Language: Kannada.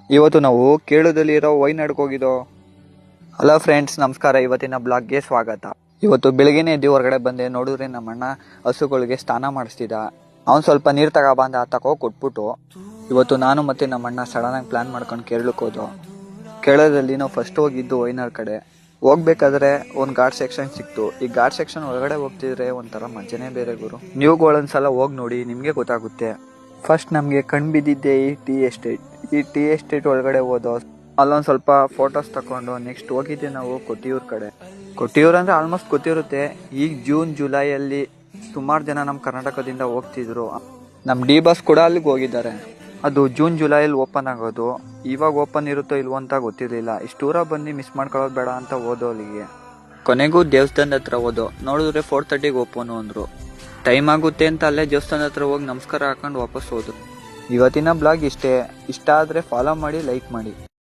ಇವತ್ತು ನಾವು ಕೇರಳದಲ್ಲಿರೋ ವೈನಾಡ್ಗೆ ಹೋಗಿದ್ದೋ. ಹಲೋ ಫ್ರೆಂಡ್ಸ್, ನಮಸ್ಕಾರ. ಇವತ್ತಿನ ಬ್ಲಾಗ್ಗೆ ಸ್ವಾಗತ. ಇವತ್ತು ಬೆಳಗ್ಗೆನೇ ಎದ್ದು ಹೊರಗಡೆ ಬಂದೆ. ನೋಡಿದ್ರೆ ನಮ್ಮಣ್ಣ ಹಸುಗಳಿಗೆ ಸ್ನಾನ ಮಾಡಿಸ್ತಿದ್ದ. ಅವ್ನು ಸ್ವಲ್ಪ ನೀರು ತಗೊಬಂದ ತಗೋ ಕೊಟ್ಬಿಟ್ಟು ಇವತ್ತು ನಾನು ಮತ್ತೆ ನಮ್ಮಣ್ಣ ಸಡನ್ನಾಗಿ ಪ್ಲಾನ್ ಮಾಡ್ಕೊಂಡು ಕೇರಳಕ್ಕೆ ಹೋದೋ. ಕೇರಳದಲ್ಲಿ ನಾವು ಫಸ್ಟ್ ಹೋಗಿದ್ದು ವೈನಾಡ್ ಕಡೆ. ಹೋಗ್ಬೇಕಾದ್ರೆ ಒಂದು ಘಾಟ್ ಸೆಕ್ಷನ್ ಸಿಕ್ತು. ಈ ಘಾಟ್ ಸೆಕ್ಷನ್ ಒಳಗಡೆ ಹೋಗ್ತಿದ್ರೆ ಒಂಥರ ಮಜಾನೇ ಬೇರೆ ಗುರು. ನೀವುಗಳೊಂದ್ಸಲ ಹೋಗಿ ನೋಡಿ, ನಿಮಗೆ ಗೊತ್ತಾಗುತ್ತೆ. ಫಸ್ಟ್ ನಮಗೆ ಕಣ್ ಬಿದ್ದಿದ್ದೆ ಈ ಟೀ ಎಸ್ಟೇಟ್. ಈ ಟೀ ಎಸ್ಟೇಟ್ ಒಳಗಡೆ ಹೋದೋ. ಅಲ್ಲೊಂದು ಸ್ವಲ್ಪ ಫೋಟೋಸ್ ತಗೊಂಡು ನೆಕ್ಸ್ಟ್ ಹೋಗಿದ್ದೆ ನಾವು ಕೊಟ್ಟಿಯೂರ್ ಕಡೆ. ಕೊಟ್ಟಿಯೂರ್ ಅಂದರೆ ಆಲ್ಮೋಸ್ಟ್ ಗೊತ್ತಿರುತ್ತೆ. ಈಗ ಜೂನ್ ಜುಲೈಯಲ್ಲಿ ಸುಮಾರು ಜನ ನಮ್ಮ ಕರ್ನಾಟಕದಿಂದ ಹೋಗ್ತಿದ್ರು. ನಮ್ಮ ಡಿ ಬಸ್ ಕೂಡ ಅಲ್ಲಿಗೆ ಹೋಗಿದ್ದಾರೆ. ಅದು ಜೂನ್ ಜುಲೈಯಲ್ಲಿ ಓಪನ್ ಆಗೋದು. ಇವಾಗ ಓಪನ್ ಇರುತ್ತೋ ಇಲ್ವೋ ಅಂತ ಗೊತ್ತಿರಲಿಲ್ಲ. ಇಷ್ಟು ದೂರ ಬಂದು ಮಿಸ್ ಮಾಡ್ಕೊಳ್ಳೋದು ಬೇಡ ಅಂತ ಹೋದೋ ಅಲ್ಲಿಗೆ. ಕೊನೆಗೂ ದೇವಸ್ಥಾನದ ಹತ್ರ ಹೋದೋ. ನೋಡಿದ್ರೆ 4:30ಗೆ ಓಪನ್ ಅಂದರು. ಟೈಮ್ ಆಗುತ್ತೆ ಅಂತ ಅಲ್ಲೇ ದೇವಸ್ಥಾನದ ಹತ್ರ ಹೋಗಿ ನಮಸ್ಕಾರ ಹಾಕೊಂಡು ವಾಪಸ್ ಹೋದ್ರು. ಇವತ್ತಿನ ಬ್ಲಾಗ್ ಇಷ್ಟೇ. ಇಷ್ಟ ಆದರೆ ಫಾಲೋ ಮಾಡಿ, ಲೈಕ್ ಮಾಡಿ.